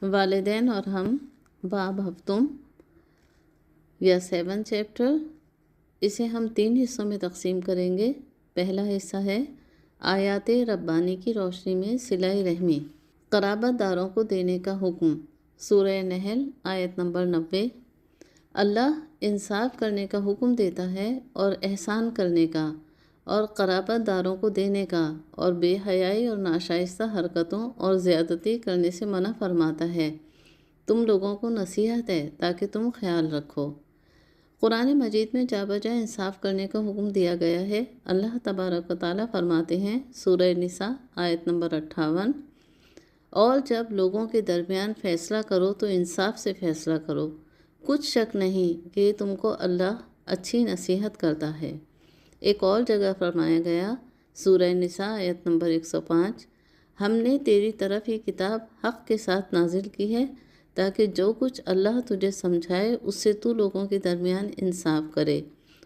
والدین اور ہم باب ہفتم یا 7 چیپٹر، اسے ہم 3 حصوں میں تقسیم کریں گے۔ پہلا حصہ ہے آیات ربانی کی روشنی میں صلہ رحمی، قرابت داروں کو دینے کا حکم۔ سورہ نحل آیت نمبر 90۔ اللہ انصاف کرنے کا حکم دیتا ہے اور احسان کرنے کا اور قرابت داروں کو دینے کا، اور بے حیائی اور ناشائستہ حرکتوں اور زیادتی کرنے سے منع فرماتا ہے۔ تم لوگوں کو نصیحت ہے تاکہ تم خیال رکھو۔ قرآن مجید میں جا بجا انصاف کرنے کا حکم دیا گیا ہے۔ اللہ تبارک و تعالیٰ فرماتے ہیں سورہ نساء آیت نمبر 58، اور جب لوگوں کے درمیان فیصلہ کرو تو انصاف سے فیصلہ کرو، کچھ شک نہیں کہ تم کو اللہ اچھی نصیحت کرتا ہے۔ ایک اور جگہ فرمایا گیا سورہ نساء آیت نمبر 105، ہم نے تیری طرف یہ کتاب حق کے ساتھ نازل کی ہے تاکہ جو کچھ اللہ تجھے سمجھائے اس سے تو لوگوں کے درمیان انصاف کرے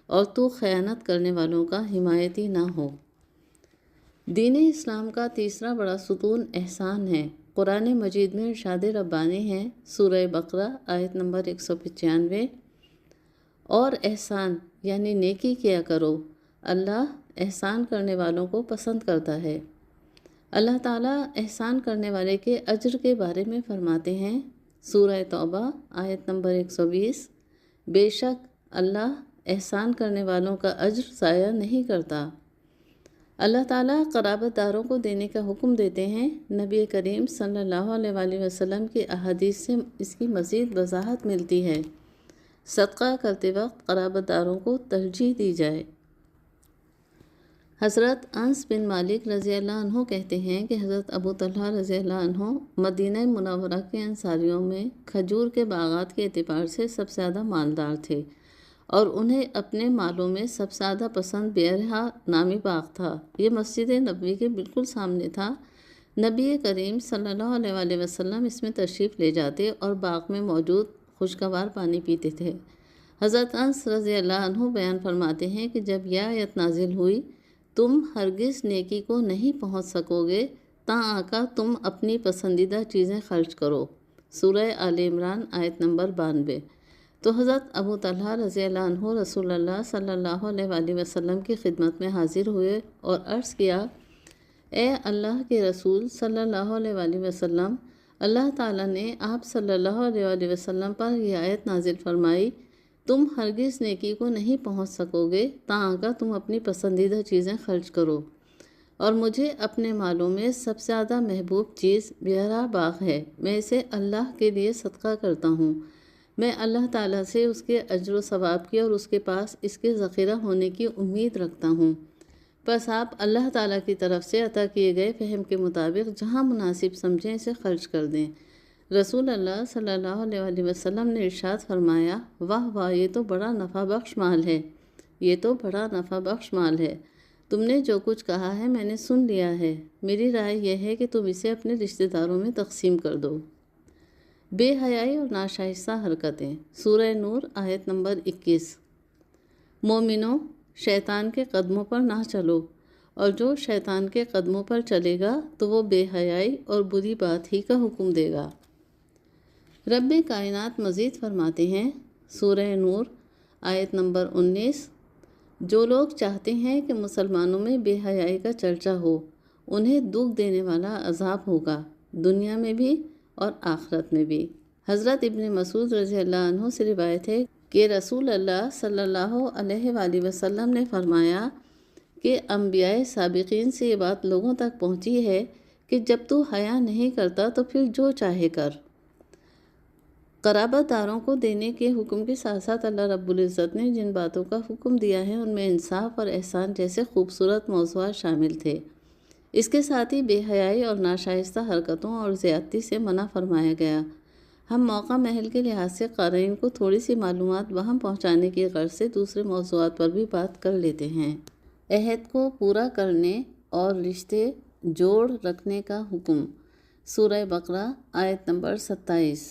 اور تو خیانت کرنے والوں کا حمایتی نہ ہو۔ دین اسلام کا تیسرا بڑا ستون احسان ہے۔ قرآن مجید میں ارشاد ربانی ہے سورہ بقرہ آیت نمبر 195، اور احسان یعنی نیکی کیا کرو، اللہ احسان کرنے والوں کو پسند کرتا ہے۔ اللہ تعالیٰ احسان کرنے والے کے اجر کے بارے میں فرماتے ہیں سورہ توبہ آیت نمبر 120، بے شک اللہ احسان کرنے والوں کا اجر ضائع نہیں کرتا۔ اللہ تعالیٰ قرابت داروں کو دینے کا حکم دیتے ہیں۔ نبی کریم صلی اللہ علیہ وآلہ وسلم کی احادیث سے اس کی مزید وضاحت ملتی ہے۔ صدقہ کرتے وقت قرابت داروں کو ترجیح دی جائے۔ حضرت انس بن مالک رضی اللہ عنہ کہتے ہیں کہ حضرت ابو طلحہ رضی اللہ عنہ مدینہ منورہ کے انصاریوں میں کھجور کے باغات کے اعتبار سے سب سے زیادہ مالدار تھے، اور انہیں اپنے مالوں میں سب سے زیادہ پسند بیرہا نامی باغ تھا۔ یہ مسجد نبوی کے بالکل سامنے تھا۔ نبی کریم صلی اللہ علیہ وآلہ وسلم اس میں تشریف لے جاتے اور باغ میں موجود خوشگوار پانی پیتے تھے۔ حضرت انس رضی اللہ عنہ بیان فرماتے ہیں کہ جب یہ آیت نازل ہوئی، تم ہرگز نیکی کو نہیں پہنچ سکو گے تاں آقا تم اپنی پسندیدہ چیزیں خرچ کرو۔ سورہ آل عمران آیت نمبر 92۔ تو حضرت ابو طلحہ رضی اللہ عنہ رسول اللہ صلی اللہ علیہ وآلہ وسلم کی خدمت میں حاضر ہوئے اور عرض کیا، اے اللہ کے رسول صلی اللہ علیہ وآلہ وسلم، اللہ تعالیٰ نے آپ صلی اللہ علیہ وآلہ وسلم پر یہ آیت نازل فرمائی، تم ہرگز نیکی کو نہیں پہنچ سکو گے تاں آقا تم اپنی پسندیدہ چیزیں خرچ کرو، اور مجھے اپنے مالوں میں سب سے زیادہ محبوب چیز بیرہا باغ ہے، میں اسے اللہ کے لیے صدقہ کرتا ہوں، میں اللہ تعالیٰ سے اس کے اجر و ثواب کی اور اس کے پاس اس کے ذخیرہ ہونے کی امید رکھتا ہوں، بس آپ اللہ تعالیٰ کی طرف سے عطا کیے گئے فہم کے مطابق جہاں مناسب سمجھیں اسے خرچ کر دیں۔ رسول اللہ صلی اللہ علیہ وآلہ وسلم نے ارشاد فرمایا، واہ واہ، یہ تو بڑا نفع بخش مال ہے، یہ تو بڑا نفع بخش مال ہے، تم نے جو کچھ کہا ہے میں نے سن لیا ہے، میری رائے یہ ہے کہ تم اسے اپنے رشتہ داروں میں تقسیم کر دو۔ بے حیائی اور ناشائستہ حرکتیں۔ سورہ نور آیت نمبر 21، مومنوں، شیطان کے قدموں پر نہ چلو، اور جو شیطان کے قدموں پر چلے گا تو وہ بے حیائی اور بری بات ہی کا حکم دے گا۔ رب کائنات مزید فرماتے ہیں سورہ نور آیت نمبر 19، جو لوگ چاہتے ہیں کہ مسلمانوں میں بے حیائی کا چرچا ہو، انہیں دکھ دینے والا عذاب ہوگا، دنیا میں بھی اور آخرت میں بھی۔ حضرت ابن مسعود رضی اللہ عنہ سے روایت ہے کہ رسول اللہ صلی اللہ علیہ وآلہ وسلم نے فرمایا کہ انبیاء سابقین سے یہ بات لوگوں تک پہنچی ہے کہ جب تو حیا نہیں کرتا تو پھر جو چاہے کر۔ قرابت داروں کو دینے کے حکم کے ساتھ ساتھ اللہ رب العزت نے جن باتوں کا حکم دیا ہے ان میں انصاف اور احسان جیسے خوبصورت موضوعات شامل تھے۔ اس کے ساتھ ہی بے حیائی اور ناشائستہ حرکتوں اور زیادتی سے منع فرمایا گیا۔ ہم موقع محل کے لحاظ سے قارئین کو تھوڑی سی معلومات وہم پہنچانے کی غرض سے دوسرے موضوعات پر بھی بات کر لیتے ہیں۔ عہد کو پورا کرنے اور رشتے جوڑ رکھنے کا حکم۔ سورہ بقرہ آیت نمبر 27،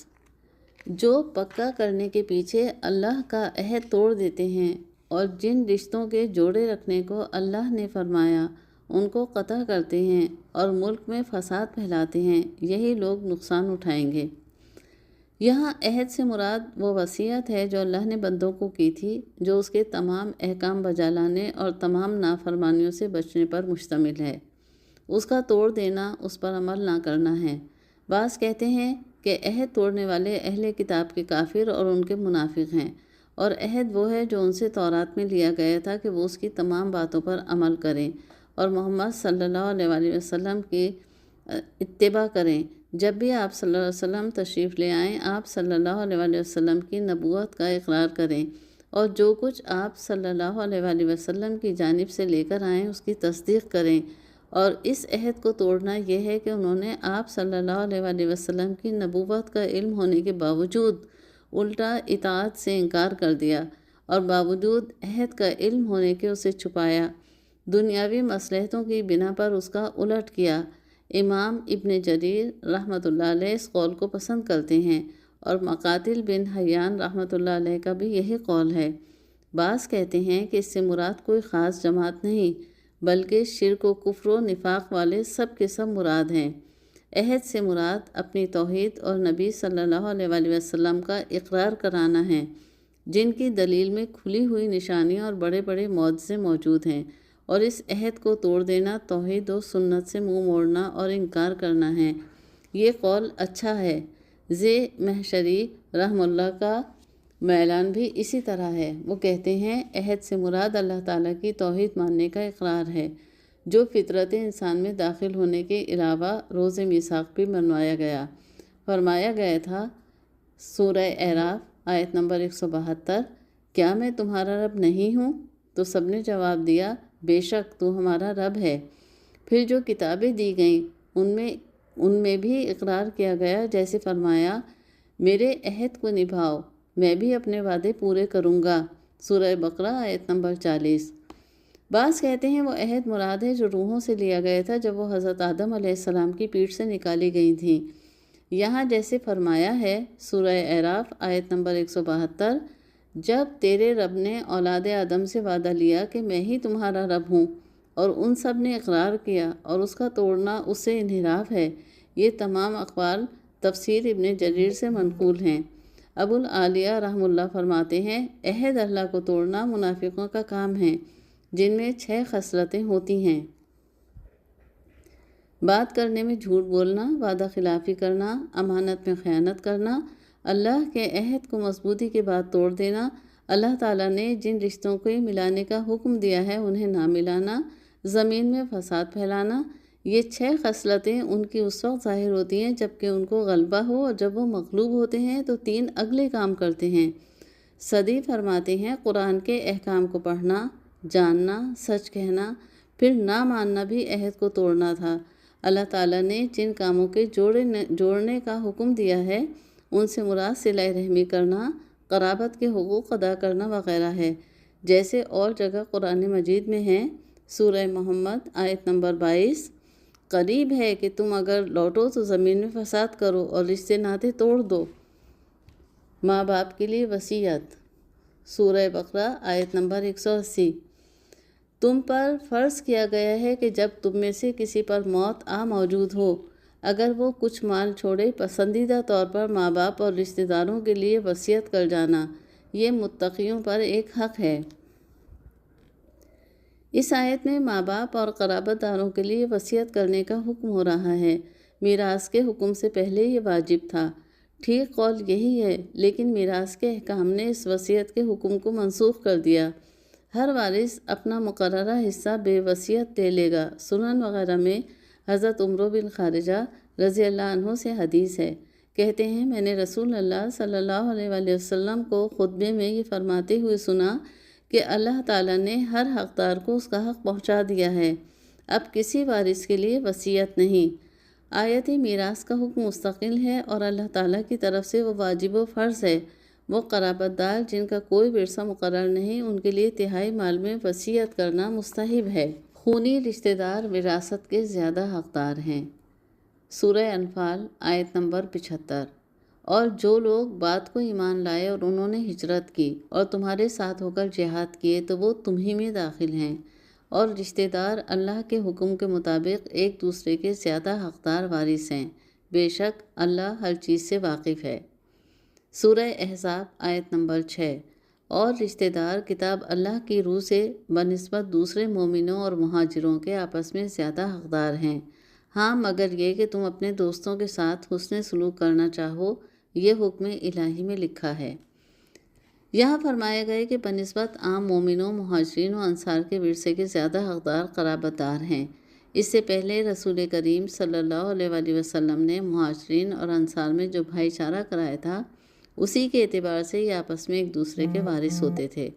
جو پکا کرنے کے پیچھے اللہ کا عہد توڑ دیتے ہیں اور جن رشتوں کے جوڑے رکھنے کو اللہ نے فرمایا ان کو قطع کرتے ہیں اور ملک میں فساد پھیلاتے ہیں، یہی لوگ نقصان اٹھائیں گے۔ یہاں عہد سے مراد وہ وصیت ہے جو اللہ نے بندوں کو کی تھی، جو اس کے تمام احکام بجا لانے اور تمام نافرمانیوں سے بچنے پر مشتمل ہے۔ اس کا توڑ دینا اس پر عمل نہ کرنا ہے۔ بعض کہتے ہیں کہ عہد توڑنے والے اہل کتاب کے کافر اور ان کے منافق ہیں، اور عہد وہ ہے جو ان سے تورات میں لیا گیا تھا کہ وہ اس کی تمام باتوں پر عمل کریں اور محمد صلی اللہ علیہ وآلہ وسلم کی اتباع کریں۔ جب بھی آپ صلی اللہ علیہ وسلم تشریف لے آئیں، آپ صلی اللہ علیہ وآلہ وسلم کی نبوت کا اقرار کریں اور جو کچھ آپ صلی اللہ علیہ وآلہ وسلم کی جانب سے لے کر آئیں اس کی تصدیق کریں۔ اور اس عہد کو توڑنا یہ ہے کہ انہوں نے آپ صلی اللہ علیہ وآلہ وسلم کی نبوت کا علم ہونے کے باوجود الٹا اطاعت سے انکار کر دیا اور باوجود عہد کا علم ہونے کے اسے چھپایا، دنیاوی مصلحتوں کی بنا پر اس کا الٹ کیا۔ امام ابن جریر رحمۃ اللہ علیہ اس قول کو پسند کرتے ہیں اور مقاتل بن حیان رحمۃ اللہ علیہ کا بھی یہی قول ہے۔ بعض کہتے ہیں کہ اس سے مراد کوئی خاص جماعت نہیں بلکہ شرک و کفر و نفاق والے سب کے سب مراد ہیں۔ عہد سے مراد اپنی توحید اور نبی صلی اللہ علیہ وآلہ وسلم کا اقرار کرانا ہے، جن کی دلیل میں کھلی ہوئی نشانیاں اور بڑے بڑے معجزے موجود ہیں، اور اس عہد کو توڑ دینا توحید و سنت سے منہ موڑنا اور انکار کرنا ہے۔ یہ قول اچھا ہے۔ زی محشری رحمہ اللہ کا میلان بھی اسی طرح ہے۔ وہ کہتے ہیں عہد سے مراد اللہ تعالیٰ کی توحید ماننے کا اقرار ہے، جو فطرت انسان میں داخل ہونے کے علاوہ روز میثاق بھی منوایا گیا۔ فرمایا گیا تھا سورہ اعراف آیت نمبر 172، کیا میں تمہارا رب نہیں ہوں؟ تو سب نے جواب دیا بے شک تو ہمارا رب ہے۔ پھر جو کتابیں دی گئیں ان میں بھی اقرار کیا گیا، جیسے فرمایا میرے عہد کو نبھاؤ، میں بھی اپنے وعدے پورے کروں گا، سورہ بقرہ آیت نمبر 40۔ بعض کہتے ہیں وہ عہد مراد ہے جو روحوں سے لیا گیا تھا جب وہ حضرت آدم علیہ السلام کی پیٹھ سے نکالی گئی تھیں۔ یہاں جیسے فرمایا ہے سورہ اعراف آیت نمبر 172، جب تیرے رب نے اولاد آدم سے وعدہ لیا کہ میں ہی تمہارا رب ہوں، اور ان سب نے اقرار کیا اور اس کا توڑنا اس سے انحراف ہے۔ یہ تمام اقوال تفسیر ابن جریر سے منقول ہیں۔ ابو العالیہ رحمہ اللہ فرماتے ہیں عہد اللہ کو توڑنا منافقوں کا کام ہے، جن میں 6 خصلتیں ہوتی ہیں: بات کرنے میں جھوٹ بولنا، وعدہ خلافی کرنا، امانت میں خیانت کرنا، اللہ کے عہد کو مضبوطی کے بعد توڑ دینا، اللہ تعالیٰ نے جن رشتوں کو ملانے کا حکم دیا ہے انہیں نہ ملانا، زمین میں فساد پھیلانا۔ یہ 6 خصلتیں ان کی اس وقت ظاہر ہوتی ہیں جب کہ ان کو غلبہ ہو، اور جب وہ مغلوب ہوتے ہیں تو 3 اگلے کام کرتے ہیں۔ صدی فرماتے ہیں قرآن کے احکام کو پڑھنا، جاننا، سچ کہنا، پھر نہ ماننا بھی عہد کو توڑنا تھا۔ اللہ تعالیٰ نے جن کاموں کے جوڑنے کا حکم دیا ہے ان سے مراد صلہ رحمی کرنا، قرابت کے حقوق ادا کرنا وغیرہ ہے، جیسے اور جگہ قرآن مجید میں ہیں۔ سورہ محمد آیت نمبر 22، قریب ہے کہ تم اگر لوٹو تو زمین میں فساد کرو اور رشتے ناطے توڑ دو۔ ماں باپ کے لیے وصیت، سورہ بقرہ آیت نمبر 180، تم پر فرض کیا گیا ہے کہ جب تم میں سے کسی پر موت موجود ہو، اگر وہ کچھ مال چھوڑے، پسندیدہ طور پر ماں باپ اور رشتہ داروں کے لیے وصیت کر جانا، یہ متقیوں پر ایک حق ہے۔ اس آیت میں ماں باپ اور قرابت داروں کے لیے وصیت کرنے کا حکم ہو رہا ہے۔ میراث کے حکم سے پہلے یہ واجب تھا۔ ٹھیک قول یہی ہے، لیکن میراث کے احکام نے اس وصیت کے حکم کو منسوخ کر دیا۔ ہر وارث اپنا مقررہ حصہ بے وصیت لے لے گا۔ سنن وغیرہ میں حضرت عمر بن خارجہ رضی اللہ عنہ سے حدیث ہے، کہتے ہیں میں نے رسول اللہ صلی اللہ علیہ وآلہ وسلم کو خطبے میں یہ فرماتے ہوئے سنا کہ اللہ تعالیٰ نے ہر حقدار کو اس کا حق پہنچا دیا ہے، اب کسی وارث کے لیے وصیت نہیں۔ آیت میراث کا حکم مستقل ہے اور اللہ تعالیٰ کی طرف سے وہ واجب و فرض ہے۔ وہ قرابت دار جن کا کوئی ورثہ مقرر نہیں، ان کے لیے تہائی مال میں وصیت کرنا مستحب ہے۔ خونی رشتہ دار وراثت کے زیادہ حقدار ہیں۔ سورہ انفال آیت نمبر 75، اور جو لوگ بات کو ایمان لائے اور انہوں نے ہجرت کی اور تمہارے ساتھ ہو کر جہاد کیے تو وہ تمہیں میں داخل ہیں، اور رشتہ دار اللہ کے حکم کے مطابق ایک دوسرے کے زیادہ حقدار وارث ہیں، بے شک اللہ ہر چیز سے واقف ہے۔ سورہ احزاب آیت نمبر 6۔ اور رشتہ دار کتاب اللہ کی روح سے بنسبت دوسرے مومنوں اور مہاجروں کے آپس میں زیادہ حقدار ہیں، ہاں مگر یہ کہ تم اپنے دوستوں کے ساتھ حسن سلوک کرنا چاہو، یہ حکم الہی میں لکھا ہے۔ یہاں فرمایا گیا کہ بنسبت عام مومنوں، مہاجرین و انصار کے ورثے کے زیادہ حقدار قرابت دار ہیں۔ اس سے پہلے رسول کریم صلی اللہ علیہ وآلہ وسلم نے مہاجرین اور انصار میں جو بھائی چارہ کرایا تھا، اسی کے اعتبار سے یہ آپس میں ایک دوسرے کے وارث ہوتے تھے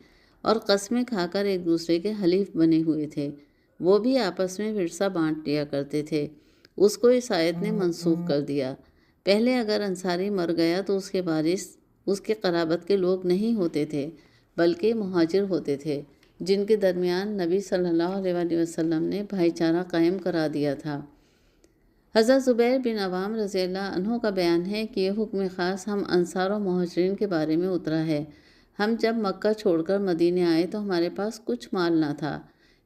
اور قسمیں کھا کر ایک دوسرے کے حلیف بنے ہوئے تھے۔ وہ بھی آپس میں ورثہ بانٹ لیا کرتے تھے۔ اس کو اس آیت نے منسوخ کر دیا۔ پہلے اگر انصاری مر گیا تو اس کے وارث اس کے قرابت کے لوگ نہیں ہوتے تھے، بلکہ مہاجر ہوتے تھے، جن کے درمیان نبی صلی اللہ علیہ وآلہ وسلم نے بھائی چارہ قائم کرا دیا تھا۔ حضرت زبیر بن عوام رضی اللہ عنہ کا بیان ہے کہ یہ حکم خاص ہم انصار و مہاجرین کے بارے میں اترا ہے۔ ہم جب مکہ چھوڑ کر مدینے آئے تو ہمارے پاس کچھ مال نہ تھا۔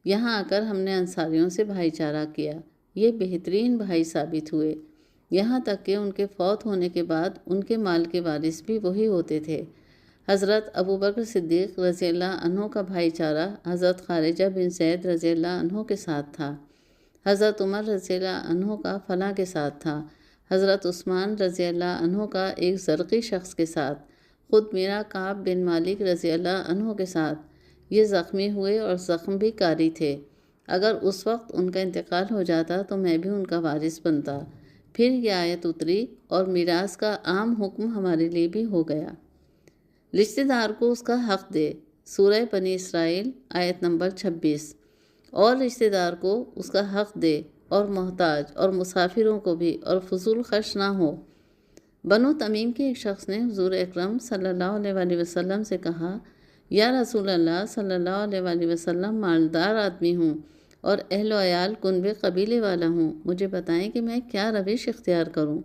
یہاں آ کر ہم نے انصاریوں سے بھائی چارہ کیا۔ یہ بہترین بھائی ثابت ہوئے، یہاں تک کہ ان کے فوت ہونے کے بعد ان کے مال کے وارث بھی وہی ہوتے تھے۔ حضرت ابوبکر صدیق رضی اللہ عنہ کا بھائی چارہ حضرت خارجہ بن زید رضی اللہ عنہ کے ساتھ تھا۔ حضرت عمر رضی اللہ عنہ کا فلاں کے ساتھ تھا۔ حضرت عثمان رضی اللہ عنہ کا ایک زرقی شخص کے ساتھ، خود میرا کعب بن مالک رضی اللہ عنہ کے ساتھ۔ یہ زخمی ہوئے اور زخم بھی کاری تھے۔ اگر اس وقت ان کا انتقال ہو جاتا تو میں بھی ان کا وارث بنتا۔ پھر یہ آیت اتری اور میراث کا عام حکم ہمارے لیے بھی ہو گیا۔ رشتہ دار کو اس کا حق دے، سورہ بنی اسرائیل آیت نمبر 26۔ اور رشتہ دار کو اس کا حق دے اور محتاج اور مسافروں کو بھی، اور فضول خرچ نہ ہو۔ بنو تمیم کے ایک شخص نے حضور اکرم صلی اللہ علیہ وآلہ وسلم سے کہا، یا رسول اللہ صلی اللہ علیہ وآلہ وسلم، مالدار آدمی ہوں اور اہل و عیال کنبے قبیلے والا ہوں، مجھے بتائیں کہ میں کیا روش اختیار کروں؟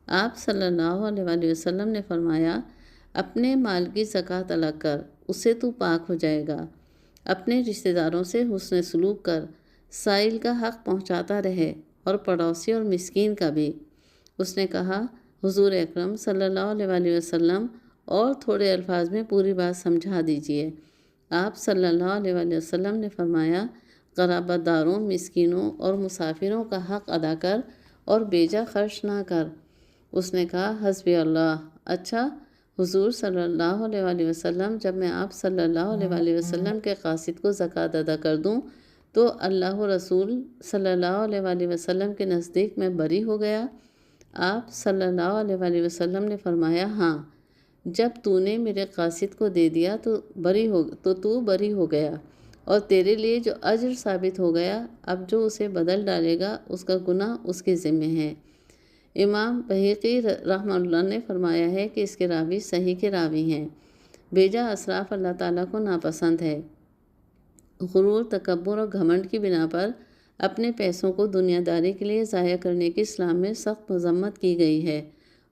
آپ صلی اللہ علیہ وآلہ وسلم نے فرمایا، اپنے مال کی زکوٰۃ ادا کر، اس سے تو پاک ہو جائے گا۔ اپنے رشتہ داروں سے حسن سلوک کر، سائل کا حق پہنچاتا رہے، اور پڑوسی اور مسکین کا بھی۔ اس نے کہا، حضور اکرم صلی اللہ علیہ وآلہ وسلم، اور تھوڑے الفاظ میں پوری بات سمجھا دیجئے۔ آپ صلی اللہ علیہ وآلہ وسلم نے فرمایا، قرابت داروں، مسکینوں اور مسافروں کا حق ادا کر اور بیجا خرچ نہ کر۔ اس نے کہا، حسبی اللہ۔ اچھا حضور صلی اللہ علیہ وآلہ وسلم، جب میں آپ صلی اللہ علیہ وآلہ وسلم کے قاصد کو زکوٰۃ ادا کر دوں تو اللہ و رسول صلی اللہ علیہ وآلہ وسلم کے نزدیک میں بری ہو گیا؟ آپ صلی اللہ علیہ وآلہ وسلم نے فرمایا، ہاں، جب تو نے میرے قاصد کو دے دیا تو تو بری ہو گیا، اور تیرے لیے جو اجر ثابت ہو گیا، اب جو اسے بدل ڈالے گا اس کا گناہ اس کے ذمہ ہے۔ امام بہقی رحمہ اللہ نے فرمایا ہے کہ اس کے راوی صحیح کے راوی ہیں۔ بیجا اسراف اللہ تعالیٰ کو ناپسند ہے۔ غرور، تکبر اور گھمنڈ کی بنا پر اپنے پیسوں کو دنیا داری کے لیے ضائع کرنے کی اسلام میں سخت مذمت کی گئی ہے،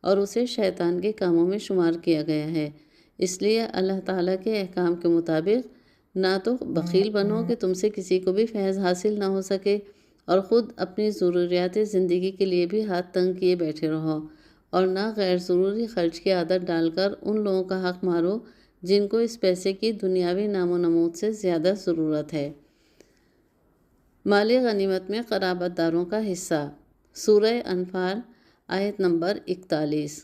اور اسے شیطان کے کاموں میں شمار کیا گیا ہے۔ اس لیے اللہ تعالیٰ کے احکام کے مطابق نہ تو بخیل بنو کہ تم سے کسی کو بھی فیض حاصل نہ ہو سکے، اور خود اپنی ضروریات زندگی کے لیے بھی ہاتھ تنگ کیے بیٹھے رہو، اور نہ غیر ضروری خرچ کی عادت ڈال کر ان لوگوں کا حق مارو جن کو اس پیسے کی دنیاوی نام و نمود سے زیادہ ضرورت ہے۔ مال غنیمت میں قرابت داروں کا حصہ، سورہ انفال آیت نمبر 41۔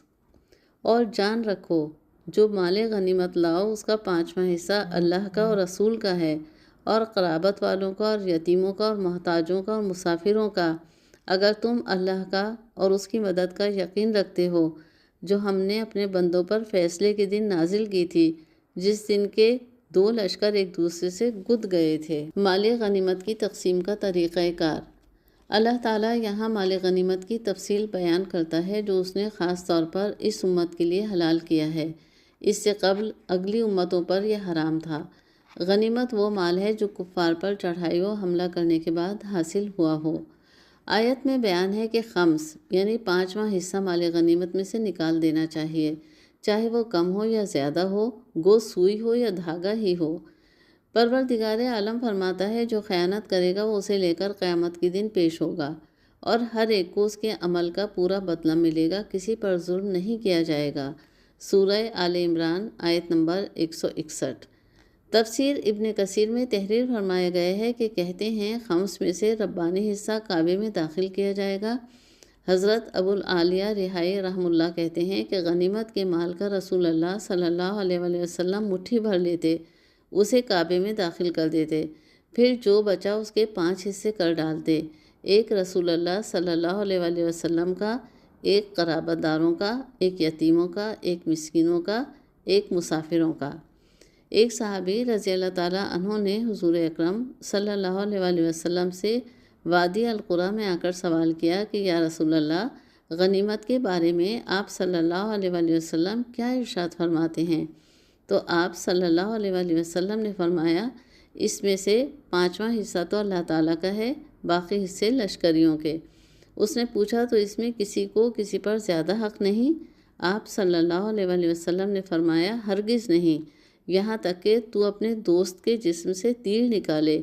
اور جان رکھو، جو مال غنیمت لاؤ اس کا 5واں حصہ اللہ کا اور رسول کا ہے، اور قرابت والوں کا اور یتیموں کا اور محتاجوں کا اور مسافروں کا، اگر تم اللہ کا اور اس کی مدد کا یقین رکھتے ہو جو ہم نے اپنے بندوں پر فیصلے کے دن نازل کی تھی، جس دن کے 2 لشکر ایک دوسرے سے گد گئے تھے۔ مال غنیمت کی تقسیم کا طریقہ کار۔ اللہ تعالیٰ یہاں مال غنیمت کی تفصیل بیان کرتا ہے جو اس نے خاص طور پر اس امت کے لیے حلال کیا ہے۔ اس سے قبل اگلی امتوں پر یہ حرام تھا۔ غنیمت وہ مال ہے جو کفار پر چڑھائی و حملہ کرنے کے بعد حاصل ہوا ہو۔ آیت میں بیان ہے کہ خمس یعنی 5واں حصہ مال غنیمت میں سے نکال دینا چاہیے، چاہے وہ کم ہو یا زیادہ ہو، گو سوئی ہو یا دھاگا ہی ہو۔ پروردگار عالم فرماتا ہے، جو خیانت کرے گا وہ اسے لے کر قیامت کے دن پیش ہوگا، اور ہر ایک کو اس کے عمل کا پورا بدلہ ملے گا، کسی پر ظلم نہیں کیا جائے گا۔ سورہ آل عمران آیت نمبر 161۔ تفسیر ابن کثیر میں تحریر فرمایا گیا ہے کہ کہتے ہیں خمس میں سے ربانی حصہ کعبے میں داخل کیا جائے گا۔ حضرت ابو العالیہ رہائی رحمہ اللہ کہتے ہیں کہ غنیمت کے مال کا رسول اللہ صلی اللہ علیہ وآلہ وسلم مٹھی بھر لیتے، اسے کعبے میں داخل کر دیتے، پھر جو بچا اس کے 5 حصے کر ڈالتے، ایک رسول اللہ صلی اللہ علیہ وآلہ وسلم کا، ایک قرابت داروں کا، ایک یتیموں کا، ایک مسکینوں کا، ایک مسافروں کا۔ ایک صحابی رضی اللہ تعالیٰ عنہ نے حضور اکرم صلی اللہ علیہ وآلہ وسلم سے وادی القریٰ میں آ کر سوال کیا کہ یا رسول اللہ، غنیمت کے بارے میں آپ صلی اللہ علیہ وآلہ وسلم کیا ارشاد فرماتے ہیں؟ تو آپ صلی اللہ علیہ وآلہ وسلم نے فرمایا، اس میں سے 5واں حصہ تو اللہ تعالیٰ کا ہے، باقی حصے لشکریوں کے۔ اس نے پوچھا تو اس میں کسی کو کسی پر زیادہ حق نہیں؟ آپ صلی اللہ علیہ وآلہ وسلم نے فرمایا، ہرگز نہیں، یہاں تک کہ تو اپنے دوست کے جسم سے تیر نکالے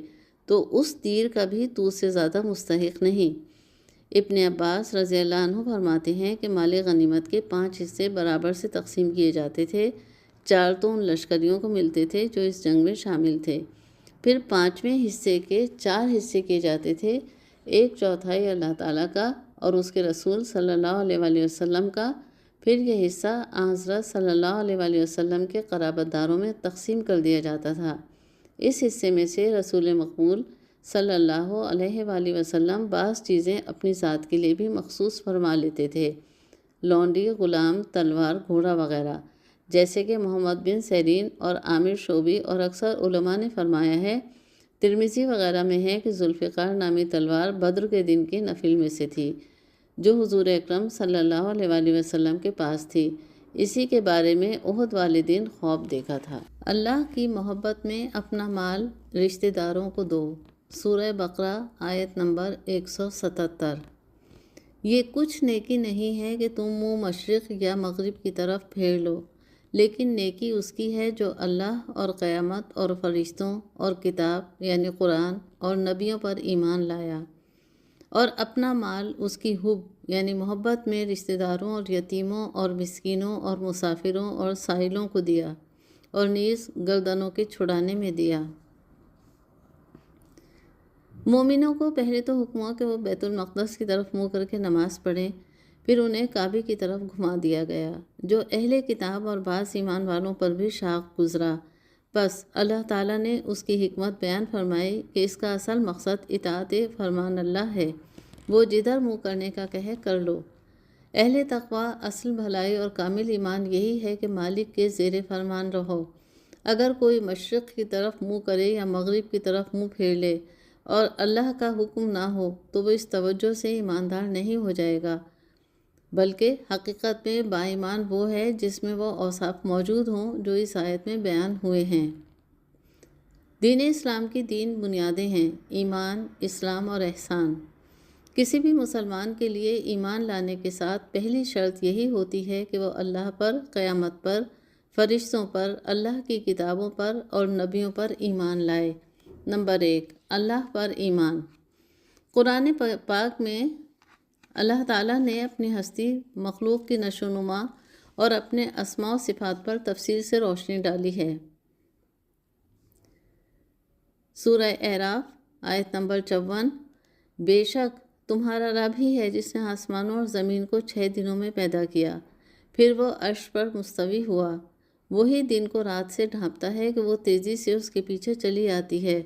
تو اس تیر کا بھی تو سے زیادہ مستحق نہیں۔ ابن عباس رضی اللہ عنہ فرماتے ہیں کہ مال غنیمت کے 5 حصے برابر سے تقسیم کیے جاتے تھے، 4 تو ان لشکریوں کو ملتے تھے جو اس جنگ میں شامل تھے، پھر 5ویں حصے کے 4 حصے کیے جاتے تھے، 1/4 اللہ تعالیٰ کا اور اس کے رسول صلی اللہ علیہ وآلہ وسلم کا، پھر یہ حصہ حضرت صلی اللہ علیہ وآلہ وسلم کے قرابت داروں میں تقسیم کر دیا جاتا تھا۔ اس حصے میں سے رسول مقبول صلی اللہ علیہ وآلہ وسلم بعض چیزیں اپنی ذات کے لیے بھی مخصوص فرما لیتے تھے، لونڈی، غلام، تلوار، گھوڑا وغیرہ، جیسے کہ محمد بن سیرین اور عامر شعبی اور اکثر علماء نے فرمایا ہے، ترمذی وغیرہ میں ہے کہ ذوالفقار نامی تلوار بدر کے دن کے نفل میں سے تھی جو حضور اکرم صلی اللہ علیہ وآلہ وسلم کے پاس تھی، اسی کے بارے میں احد والے دن خواب دیکھا تھا۔ اللہ کی محبت میں اپنا مال رشتہ داروں کو دو۔ سورہ بقرہ آیت نمبر 177۔ یہ کچھ نیکی نہیں ہے کہ تم منہ مشرق یا مغرب کی طرف پھیر لو، لیکن نیکی اس کی ہے جو اللہ اور قیامت اور فرشتوں اور کتاب یعنی قرآن اور نبیوں پر ایمان لایا، اور اپنا مال اس کی حب یعنی محبت میں رشتہ داروں اور یتیموں اور مسکینوں اور مسافروں اور سائلوں کو دیا، اور نیز گردنوں کے چھڑانے میں دیا۔ مومنوں کو پہلے تو حکم ہوا کہ وہ بیت المقدس کی طرف منہ کر کے نماز پڑھیں، پھر انہیں کعبے کی طرف گھما دیا گیا، جو اہل کتاب اور بعض ایمان والوں پر بھی شاق گزرا۔ بس اللہ تعالیٰ نے اس کی حکمت بیان فرمائی کہ اس کا اصل مقصد اطاعت فرمان اللہ ہے، وہ جدھر منہ کرنے کا کہے کر لو۔ اہل تقویٰ اصل بھلائی اور کامل ایمان یہی ہے کہ مالک کے زیر فرمان رہو۔ اگر کوئی مشرق کی طرف منہ کرے یا مغرب کی طرف منہ پھیر لے اور اللہ کا حکم نہ ہو تو وہ اس توجہ سے ایماندار نہیں ہو جائے گا، بلکہ حقیقت میں با ایمان وہ ہے جس میں وہ اوصاف موجود ہوں جو اس آیت میں بیان ہوئے ہیں۔ دین اسلام کی 3 بنیادیں ہیں: ایمان، اسلام اور احسان۔ کسی بھی مسلمان کے لیے ایمان لانے کے ساتھ پہلی شرط یہی ہوتی ہے کہ وہ اللہ پر، قیامت پر، فرشتوں پر، اللہ کی کتابوں پر اور نبیوں پر ایمان لائے۔ نمبر 1، اللہ پر ایمان۔ قرآن پاک میں اللہ تعالیٰ نے اپنی ہستی، مخلوق کی نشو و نما اور اپنے اسماء و صفات پر تفصیل سے روشنی ڈالی ہے۔ سورہ اعراف آیت نمبر 54۔ بے شک تمہارا رب ہی ہے جس نے آسمانوں اور زمین کو 6 دنوں میں پیدا کیا، پھر وہ عرش پر مستوی ہوا۔ وہی دن کو رات سے ڈھانپتا ہے کہ وہ تیزی سے اس کے پیچھے چلی آتی ہے،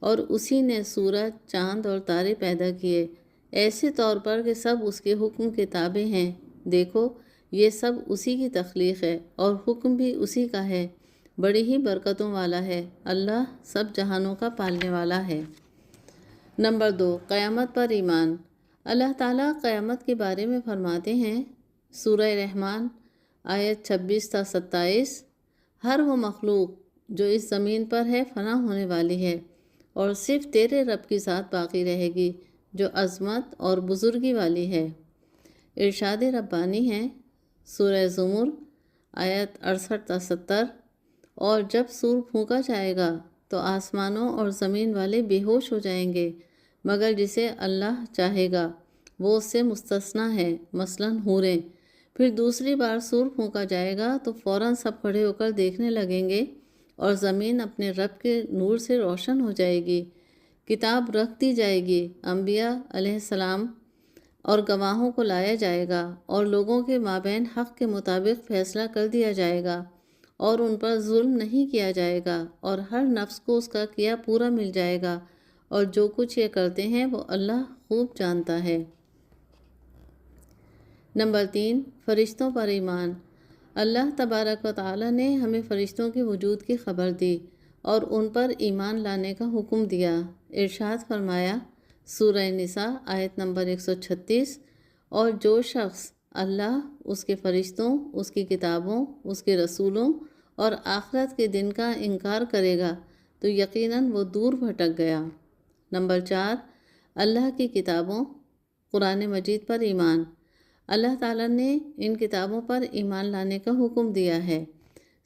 اور اسی نے سورج، چاند اور تارے پیدا کیے، ایسے طور پر کہ سب اس کے حکم کے تابع ہیں۔ دیکھو یہ سب اسی کی تخلیق ہے اور حکم بھی اسی کا ہے، بڑی ہی برکتوں والا ہے، اللہ سب جہانوں کا پالنے والا ہے۔ نمبر 2، قیامت پر ایمان۔ اللہ تعالیٰ قیامت کے بارے میں فرماتے ہیں، سورہ رحمان آیت 26 تا 27، ہر وہ مخلوق جو اس زمین پر ہے فنا ہونے والی ہے، اور صرف تیرے رب کی ذات باقی رہے گی جو عظمت اور بزرگی والی ہے۔ ارشاد ربانی ہے، سورہ زمر آیت 68 تا 70، اور جب سور پھونکا جائے گا تو آسمانوں اور زمین والے بے ہوش ہو جائیں گے مگر جسے اللہ چاہے گا، وہ اس سے مستثنیٰ ہے، مثلاً حوریں، پھر دوسری بار سور پھونکا جائے گا تو فوراً سب کھڑے ہو کر دیکھنے لگیں گے اور زمین اپنے رب کے نور سے روشن ہو جائے گی۔ کتاب رکھ دی جائے گی، انبیاء علیہ السلام اور گواہوں کو لایا جائے گا، اور لوگوں کے مابین حق کے مطابق فیصلہ کر دیا جائے گا، اور ان پر ظلم نہیں کیا جائے گا، اور ہر نفس کو اس کا کیا پورا مل جائے گا، اور جو کچھ یہ کرتے ہیں وہ اللہ خوب جانتا ہے۔ نمبر 3، فرشتوں پر ایمان۔ اللہ تبارک و تعالی نے ہمیں فرشتوں کے وجود کی خبر دی اور ان پر ایمان لانے کا حکم دیا۔ ارشاد فرمایا، سورہ نساء آیت نمبر 136، اور جو شخص اللہ، اس کے فرشتوں، اس کی کتابوں، اس کے رسولوں اور آخرت کے دن کا انکار کرے گا تو یقیناً وہ دور بھٹک گیا۔ نمبر 4، اللہ کی کتابوں، قرآن مجید پر ایمان۔ اللہ تعالیٰ نے ان کتابوں پر ایمان لانے کا حکم دیا ہے۔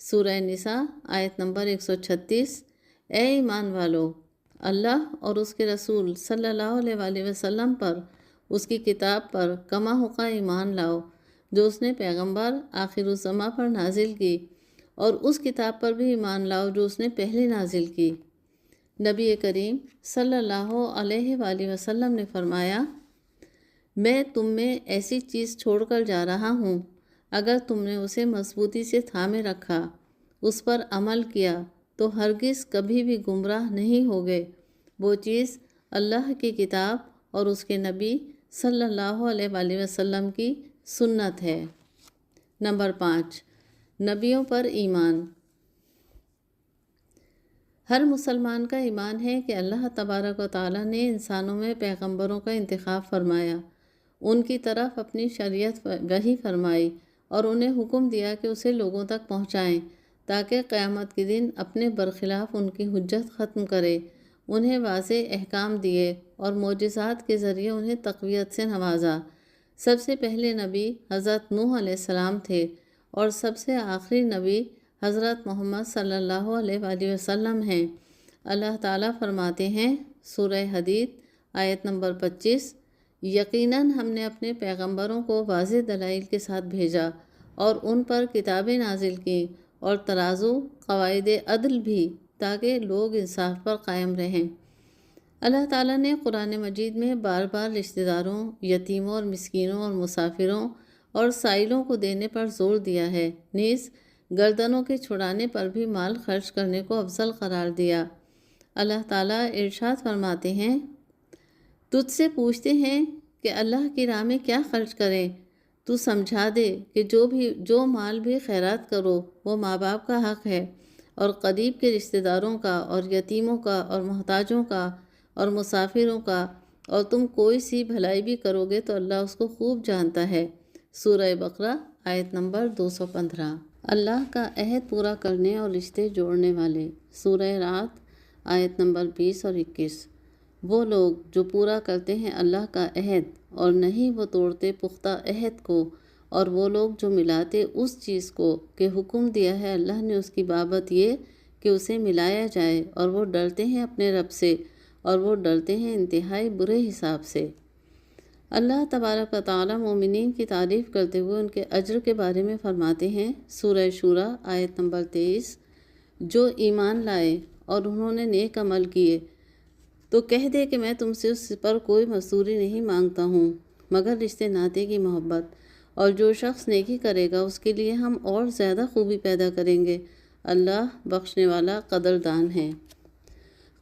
سورہ نساء آیت نمبر 136، اے ایمان والو، اللہ اور اس کے رسول صلی اللہ علیہ وآلہ وسلم پر، اس کی کتاب پر کما حقہ ایمان لاؤ جو اس نے پیغمبر آخر الزماں پر نازل کی، اور اس کتاب پر بھی ایمان لاؤ جو اس نے پہلے نازل کی۔ نبی کریم صلی اللہ علیہ وآلہ وسلم نے فرمایا، میں تم میں ایسی چیز چھوڑ کر جا رہا ہوں، اگر تم نے اسے مضبوطی سے تھامے رکھا، اس پر عمل کیا تو ہرگز کبھی بھی گمراہ نہیں ہوگے۔ وہ چیز اللہ کی کتاب اور اس کے نبی صلی اللہ علیہ وآلہ وسلم کی سنت ہے۔ نمبر 5، نبیوں پر ایمان۔ ہر مسلمان کا ایمان ہے کہ اللہ تبارک و تعالیٰ نے انسانوں میں پیغمبروں کا انتخاب فرمایا، ان کی طرف اپنی شریعت وحی فرمائی اور انہیں حکم دیا کہ اسے لوگوں تک پہنچائیں تاکہ قیامت کے دن اپنے برخلاف ان کی حجت ختم کرے۔ انہیں واضح احکام دیے اور معجزات کے ذریعے انہیں تقویت سے نوازا۔ سب سے پہلے نبی حضرت نوح علیہ السلام تھے اور سب سے آخری نبی حضرت محمد صلی اللہ علیہ وآلہ وسلم ہیں۔ اللہ تعالیٰ فرماتے ہیں، سورہ حدید آیت نمبر 25، یقیناً ہم نے اپنے پیغمبروں کو واضح دلائل کے ساتھ بھیجا اور ان پر کتابیں نازل کیں اور ترازو، قواعد عدل بھی، تاکہ لوگ انصاف پر قائم رہیں۔ اللہ تعالیٰ نے قرآن مجید میں بار بار رشتہ داروں، یتیموں اور مسکینوں اور مسافروں اور سائلوں کو دینے پر زور دیا ہے، نیز گردنوں کے چھڑانے پر بھی مال خرچ کرنے کو افضل قرار دیا۔ اللہ تعالیٰ ارشاد فرماتے ہیں، تجھ سے پوچھتے ہیں کہ اللہ کی راہ میں کیا خرچ کریں، تو سمجھا دے کہ جو مال بھی خیرات کرو وہ ماں باپ کا حق ہے اور قریب کے رشتہ داروں کا اور یتیموں کا اور محتاجوں کا اور مسافروں کا، اور تم کوئی سی بھلائی بھی کرو گے تو اللہ اس کو خوب جانتا ہے۔ سورہ بقرہ آیت نمبر 215۔ اللہ کا عہد پورا کرنے اور رشتے جوڑنے والے۔ سورہ رعد آیت نمبر 20 اور 21۔ وہ لوگ جو پورا کرتے ہیں اللہ کا عہد اور نہیں وہ توڑتے پختہ عہد کو، اور وہ لوگ جو ملاتے اس چیز کو کہ حکم دیا ہے اللہ نے اس کی بابت یہ کہ اسے ملایا جائے، اور وہ ڈرتے ہیں اپنے رب سے، اور وہ ڈرتے ہیں انتہائی برے حساب سے۔ اللہ تبارک و تعالیٰ مومنین کی تعریف کرتے ہوئے ان کے اجر کے بارے میں فرماتے ہیں، سورہ شورى آیت نمبر 23، جو ایمان لائے اور انہوں نے نیک عمل کیے تو کہہ دے کہ میں تم سے اس پر کوئی مزدوری نہیں مانگتا ہوں مگر رشتے ناطے کی محبت، اور جو شخص نیکی کرے گا اس کے لیے ہم اور زیادہ خوبی پیدا کریں گے، اللہ بخشنے والا قدردان ہے۔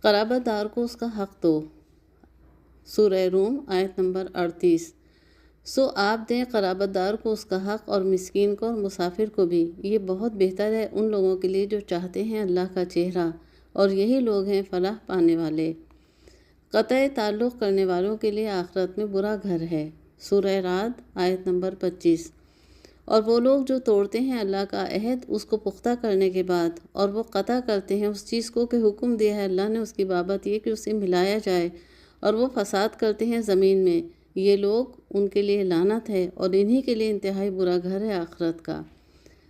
قرابت دار کو اس کا حق دو۔ سورہ روم آیت نمبر 38۔ سو آپ دیں قرابت دار کو اس کا حق، اور مسکین کو اور مسافر کو بھی، یہ بہت بہتر ہے ان لوگوں کے لیے جو چاہتے ہیں اللہ کا چہرہ، اور یہی لوگ ہیں فلاح پانے والے۔ قطع تعلق کرنے والوں کے لیے آخرت میں برا گھر ہے۔ سورہ رعد آیت نمبر 25۔ اور وہ لوگ جو توڑتے ہیں اللہ کا عہد اس کو پختہ کرنے کے بعد، اور وہ قطع کرتے ہیں اس چیز کو کہ حکم دیا ہے اللہ نے اس کی بابت یہ کہ اسے ملایا جائے، اور وہ فساد کرتے ہیں زمین میں، یہ لوگ ان کے لیے لعنت ہے اور انہی کے لیے انتہائی برا گھر ہے آخرت کا۔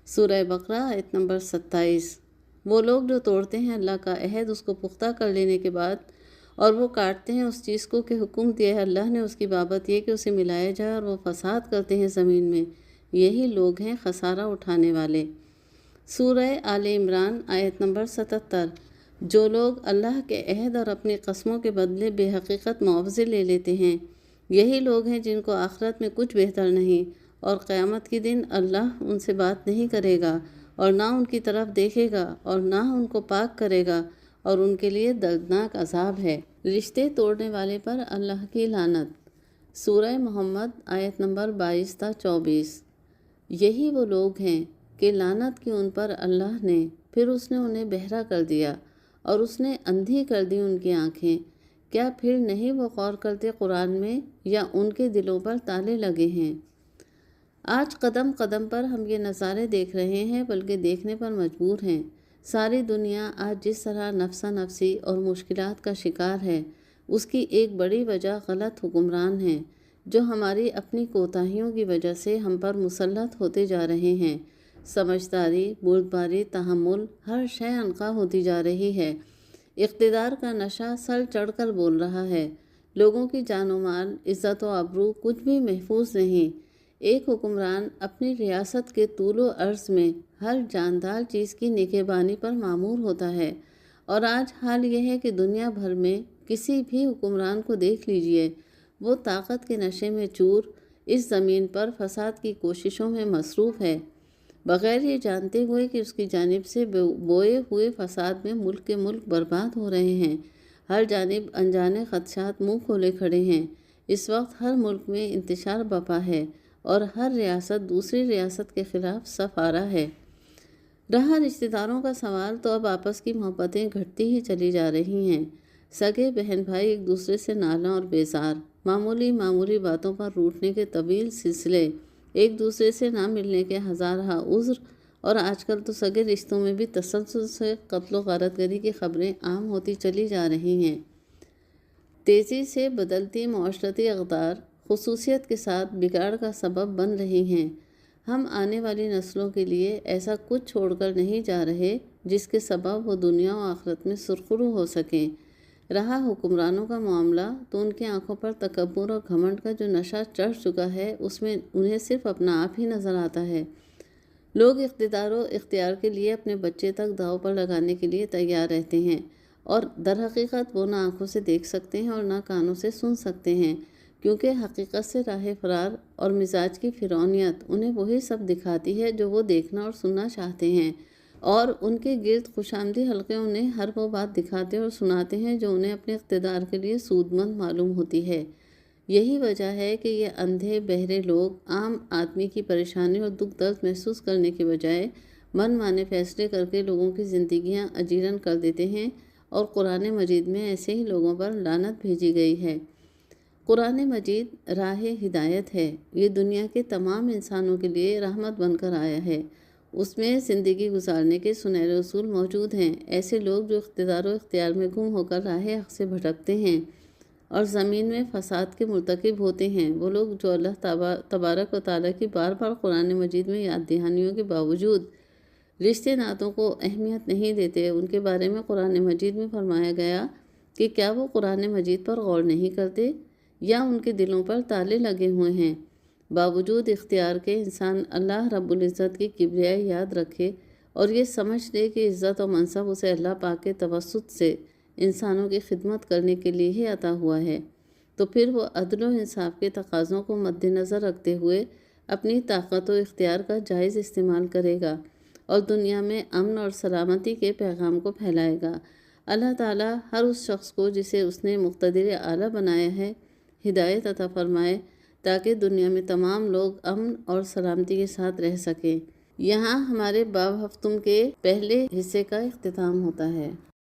سورہ بقرہ آیت نمبر 27۔ وہ لوگ جو توڑتے ہیں اللہ کا عہد اس کو پختہ کر لینے کے بعد، اور وہ کاٹتے ہیں اس چیز کو کہ حکم دیا ہے اللہ نے اس کی بابت یہ کہ اسے ملایا جائے، اور وہ فساد کرتے ہیں زمین میں، یہی لوگ ہیں خسارہ اٹھانے والے۔ سورہ آل عمران آیت نمبر 77۔ جو لوگ اللہ کے عہد اور اپنی قسموں کے بدلے بے حقیقت معاوضے لے لیتے ہیں، یہی لوگ ہیں جن کو آخرت میں کچھ بہتر نہیں، اور قیامت کے دن اللہ ان سے بات نہیں کرے گا اور نہ ان کی طرف دیکھے گا اور نہ ان کو پاک کرے گا، اور ان کے لیے دردناک عذاب ہے۔ رشتے توڑنے والے پر اللہ کی لعنت۔ سورہ محمد آیت نمبر 22 تا 24۔ یہی وہ لوگ ہیں کہ لعنت کی ان پر اللہ نے، پھر اس نے انہیں بہرا کر دیا اور اس نے اندھی کر دی ان کی آنکھیں۔ کیا پھر نہیں وہ غور کرتے قرآن میں، یا ان کے دلوں پر تالے لگے ہیں؟ آج قدم قدم پر ہم یہ نظارے دیکھ رہے ہیں، بلکہ دیکھنے پر مجبور ہیں۔ ساری دنیا آج جس طرح نفسا نفسی اور مشکلات کا شکار ہے، اس کی ایک بڑی وجہ غلط حکمران ہیں، جو ہماری اپنی کوتاہیوں کی وجہ سے ہم پر مسلط ہوتے جا رہے ہیں۔ سمجھداری، بردباری، تحمل، ہر شے عنقا ہوتی جا رہی ہے۔ اقتدار کا نشہ سر چڑھ کر بول رہا ہے۔ لوگوں کی جان و مال، عزت و آبرو کچھ بھی محفوظ نہیں۔ ایک حکمران اپنی ریاست کے طول و عرض میں ہر جاندار چیز کی نگہبانی پر مامور ہوتا ہے، اور آج حال یہ ہے کہ دنیا بھر میں کسی بھی حکمران کو دیکھ لیجئے، وہ طاقت کے نشے میں چور، اس زمین پر فساد کی کوششوں میں مصروف ہے، بغیر یہ جانتے ہوئے کہ اس کی جانب سے بوئے ہوئے فساد میں ملک کے ملک برباد ہو رہے ہیں۔ ہر جانب انجانے خدشات منہ کھولے کھڑے ہیں۔ اس وقت ہر ملک میں انتشار بپا ہے، اور ہر ریاست دوسری ریاست کے خلاف صف آرا ہے۔ رہا رشتہ داروں کا سوال، تو اب آپس کی محبتیں گھٹتی ہی چلی جا رہی ہیں۔ سگے بہن بھائی ایک دوسرے سے نالاں اور بیزار، معمولی باتوں پر روٹنے کے طویل سلسلے، ایک دوسرے سے نہ ملنے کے ہزارہ عذر، اور آج کل تو سگے رشتوں میں بھی تسلسل سے قتل و غارت گری کی خبریں عام ہوتی چلی جا رہی ہیں۔ تیزی سے بدلتی معاشرتی اقدار خصوصیت کے ساتھ بگاڑ کا سبب بن رہی ہیں۔ ہم آنے والی نسلوں کے لیے ایسا کچھ چھوڑ کر نہیں جا رہے جس کے سبب وہ دنیا و آخرت میں سرخرو ہو سکیں۔ رہا حکمرانوں کا معاملہ، تو ان کی آنکھوں پر تکبر اور گھمنڈ کا جو نشہ چڑھ چکا ہے، اس میں انہیں صرف اپنا آپ ہی نظر آتا ہے۔ لوگ اقتدار و اختیار کے لیے اپنے بچے تک داؤ پر لگانے کے لیے تیار رہتے ہیں، اور در حقیقت وہ نہ آنکھوں سے دیکھ سکتے ہیں اور نہ کانوں سے سن سکتے ہیں، کیونکہ حقیقت سے راہ فرار اور مزاج کی فرعونیت انہیں وہی سب دکھاتی ہے جو وہ دیکھنا اور سننا چاہتے ہیں، اور ان کے گرد خوش آمدی حلقے انہیں ہر وہ بات دکھاتے اور سناتے ہیں جو انہیں اپنے اقتدار کے لیے سود مند معلوم ہوتی ہے۔ یہی وجہ ہے کہ یہ اندھے بہرے لوگ عام آدمی کی پریشانی اور دکھ درد محسوس کرنے کے بجائے من مانے فیصلے کر کے لوگوں کی زندگیاں اجیرن کر دیتے ہیں، اور قرآن مجید میں ایسے ہی لوگوں پر لعنت بھیجی گئی ہے۔ قرآن مجید راہ ہدایت ہے، یہ دنیا کے تمام انسانوں کے لیے رحمت بن کر آیا ہے۔ اس میں زندگی گزارنے کے سنہرے اصول موجود ہیں۔ ایسے لوگ جو اقتدار و اختیار میں گم ہو کر راہ حق سے بھٹکتے ہیں اور زمین میں فساد کے مرتکب ہوتے ہیں، وہ لوگ جو اللہ تبارک و تعالیٰ کی بار بار قرآن مجید میں یاد دہانیوں کے باوجود رشتے ناتوں کو اہمیت نہیں دیتے، ان کے بارے میں قرآن مجید میں فرمایا گیا کہ کیا وہ قرآن مجید پر غور نہیں کرتے، یا ان کے دلوں پر تالے لگے ہوئے ہیں؟ باوجود اختیار کے انسان اللہ رب العزت کی کبریائی یاد رکھے اور یہ سمجھ لے کہ عزت و منصب اسے اللہ پاک کے توسط سے انسانوں کی خدمت کرنے کے لیے ہی عطا ہوا ہے، تو پھر وہ عدل و انصاف کے تقاضوں کو مد نظر رکھتے ہوئے اپنی طاقت و اختیار کا جائز استعمال کرے گا، اور دنیا میں امن اور سلامتی کے پیغام کو پھیلائے گا۔ اللہ تعالیٰ ہر اس شخص کو جسے اس نے مقتدر اعلیٰ بنایا ہے ہدایت عطا فرمائے، تاکہ دنیا میں تمام لوگ امن اور سلامتی کے ساتھ رہ سکیں۔ یہاں ہمارے باب ہفتم کے پہلے حصے کا اختتام ہوتا ہے۔